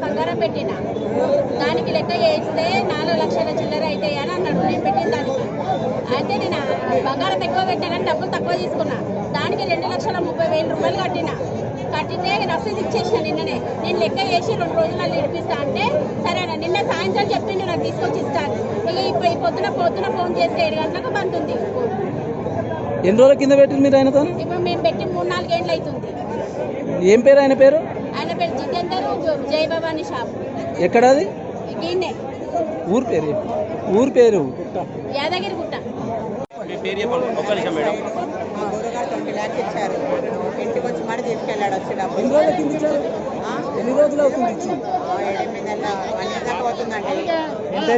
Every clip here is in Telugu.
బంగారం పెట్టిన దానికి లెక్క చేస్తే 4 లక్షల చిల్లర అయితే అని అన్నాడు. నేను పెట్టిన దానికి అయితే నేను బంగారం ఎక్కువ పెట్టానని డబ్బులు తక్కువ తీసుకున్నా. దానికి 2,30,000 రూపాయలు కట్టితే రసీదు ఇచ్చేసిన నిన్ననే. నేను లెక్క చేసి 2 రోజుల్లో ఇడిపిస్తా అంటే సరేనా. నిన్న సాయంత్రం చెప్పిండు నాకు తీసుకొచ్చి ఇస్తాను. ఇక ఈ పొద్దున ఫోన్ చేస్తే 7 గంటలకు బంద్ ఉంది. ఎన్ని రోజుల కింద పెట్టింది మీరు ఆయనతో? ఇప్పుడు మేము పెట్టి 3-4 ఏళ్ళు అవుతుంది. ఏం పేరు ఆయన పేరు? ఆయన పేరు జితేందర్, జై భవానీ షాప్. ఎక్కడ అది? ఈయనే. ఊరు పేరు యాదగిరి గుట్ట. మా గురుగారు 20 lakhs ఇచ్చారు. ఇంటికి వచ్చి మరి తీసుకెళ్ళాడు. వచ్చి డబ్బు ఎన్ని రోజులు అవుతుంది? 7-8 నెలల 1 year దాకా అవుతుందండి.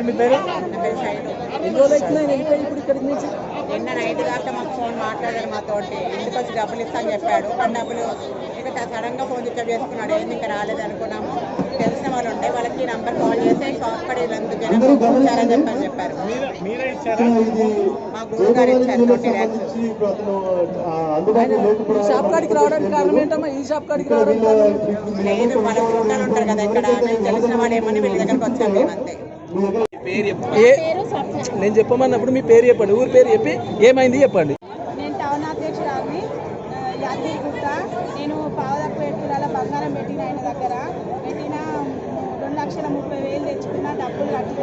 మీ పేరు? నా పేరు శైలు. ఎన్ని రోజులు అవుతున్నాయి ఇప్పుడు ఇక్కడికి నుంచి? నిన్న నైట్ దాకా మాకు ఫోన్ మాట్లాడారు మాతోటి. ఇంటికి వచ్చి డబ్బులు ఇస్తాను చెప్పాడు. కానీ డబ్బులు ఇక సడన్గా ఫోన్ రిసీవ్ చేసుకున్నాడు. ఏంది ఇంకా రాలేదు అనుకున్నాము. తెలిసిన వాళ్ళు ఉంటే వాళ్ళకి నంబర్ కాల్ చేస్తే షాప్ పడి జనం వచ్చారని చెప్పారు. మా గురువు గారు ఇచ్చారు 20 lakhs. షాప్ కాడికి రావడానికి కారణం ఏంటమ్మా? ఈ షాప్ కాడికి రావడానికి లేదు, వాళ్ళ చుట్టాలు ఉంటారు కదా ఇక్కడ. తెలిసిన వాళ్ళు ఏమని వీళ్ళ దగ్గరకు వచ్చాము మేము అంతే. నేను చెప్పమన్నప్పుడు మీ పేరు చెప్పండి, ఊరి పేరు చెప్పి ఏమైంది చెప్పండి. నేను టౌన్ అధ్యక్షురాలని, యాదగిరిగుట్ట. నేను పావదపేట బంగారం పెట్టిన ఆయన దగ్గర పెట్టిన 2,30,000 తెచ్చుకున్న. డబ్బులు కట్టి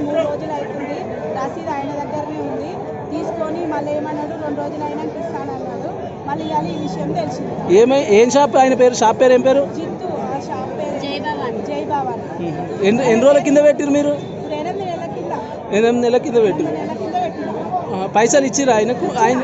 3 రోజులు అవుతుంది. రసీదు ఆయన దగ్గరనే ఉంది. తీసుకొని మళ్ళీ ఏమన్నాడు, 2 రోజులు అయినాక ఇస్తానన్నాడు. మళ్ళీ ఇవాళ ఈ విషయం తెలిసింది. ఏం షాప్? ఆయన పేరు, షాప్ పేరు ఏం పేరు? జిత్తు. ఆ షాప్ పేరు జై భవానీ. ఎన్ని రోజుల కింద పెట్టిరు మీరు? 8 నెలల కింద. 8 నెలల కింద పెట్టిరు. పైసలు ఇచ్చిరా ఆయనకు? ఆయన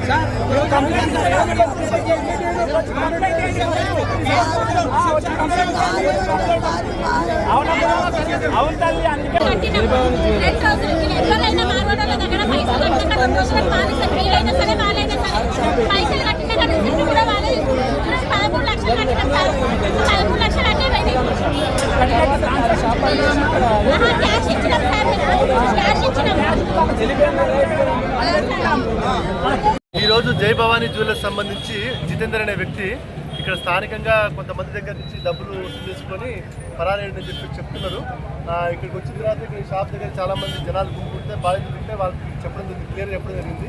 సార్ ఎవరైనా మార్వాడోళ్ళ దగ్గర పైసలు కట్టిన రోజులకు మానేసారు. వీలైనా సరే వాళ్ళైనా సరే పైసలు కట్టిన రిసిప్ట్ కూడా వాళ్ళే తీసుకుంటారు. 13 లక్షలు కట్టిన 13 లక్షలు అంటే క్యాష్ ఇచ్చినాం సార్, క్యాష్ ఇచ్చినాం. ఈరోజు జై భవానీ జ్యువెలర్స్ సంబంధించి జితేందర్ అనే వ్యక్తి ఇక్కడ స్థానికంగా కొంతమంది దగ్గర నుంచి డబ్బులు వసూలు చేసుకొని పరారేయని చెప్తున్నారు. ఇక్కడికి వచ్చిన తర్వాత ఇక్కడ షాప్ దగ్గర చాలామంది జనాలు గుంపుకుంటే బాధితులు ఉంటే వాళ్ళకి చెప్పడం జరిగింది, క్లియర్ చెప్పడం జరిగింది.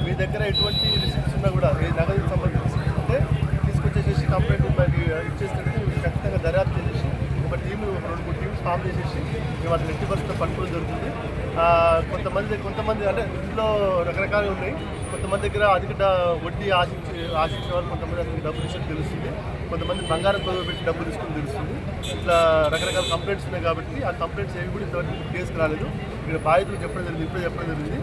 మీ దగ్గర ఎటువంటి రిసిప్ట్స్ ఉన్నా కూడా ఈ నగదుకు సంబంధించి రిసిప్ట్స్ ఉంటే తీసుకొచ్చేసేసి కంప్లైంట్ మనకి ఇచ్చేసినట్టు ఖచ్చితంగా దర్యాప్తు చేసేసి ఒక టీము 2-3 టీమ్స్ ఫామ్ చేసేసి మేము అట్లా ఎట్టి బస్సులో పట్టుకోవడం జరుగుతుంది. కొంతమంది అంటే ఇంట్లో రకరకాలు ఉన్నాయి. కొంతమంది దగ్గర అధిక వడ్డీ ఆశించే వాళ్ళు కొంతమంది అతనికి డబ్బులు ఇచ్చినట్టు తెలుస్తుంది. కొంతమంది బంగారం కొలువు పెట్టి డబ్బులు తీసుకుని తెలుస్తుంది. ఇట్లా రకరకాల కంప్లైంట్స్ ఉన్నాయి కాబట్టి ఆ కంప్లైంట్స్ ఏవి కూడా ఇంతవరకు కేసుకు రాలేదు. ఇక్కడ బాధితులు చెప్పడం జరిగింది, ఇప్పుడే చెప్పడం జరిగింది.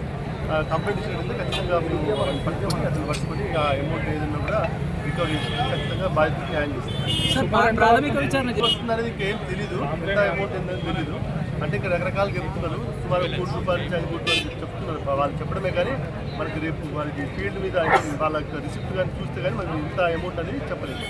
కంప్లైంట్ ఇచ్చినట్టు ఖచ్చితంగా మేము పట్టుకొని అతను పట్టుకొని ఆ అమౌంట్ ఏదైనా కూడా రికవరీ చేసి ఖచ్చితంగా బాధితులు న్యాయం చేస్తారు. ప్రాథమిక విచారణ వస్తుంది అనేది ఇంకేం తెలీదు, ఎంత అమౌంట్ ఏందని తెలీదు. అంటే ఇంకా రకరకాలుగా చెప్తున్నారు. సుమారు 1 కోటి రూపాయల నుంచి 5 కోట్ల వరకు చెప్తున్నారు. వాళ్ళు చెప్పడమే కానీ మనకి రేపు వాళ్ళకి ఫీల్డ్ మీద వాళ్ళ రిసిప్ట్ కానీ చూస్తే కానీ మనకి ఇంత అమౌంట్ అనేది చెప్పలేదు.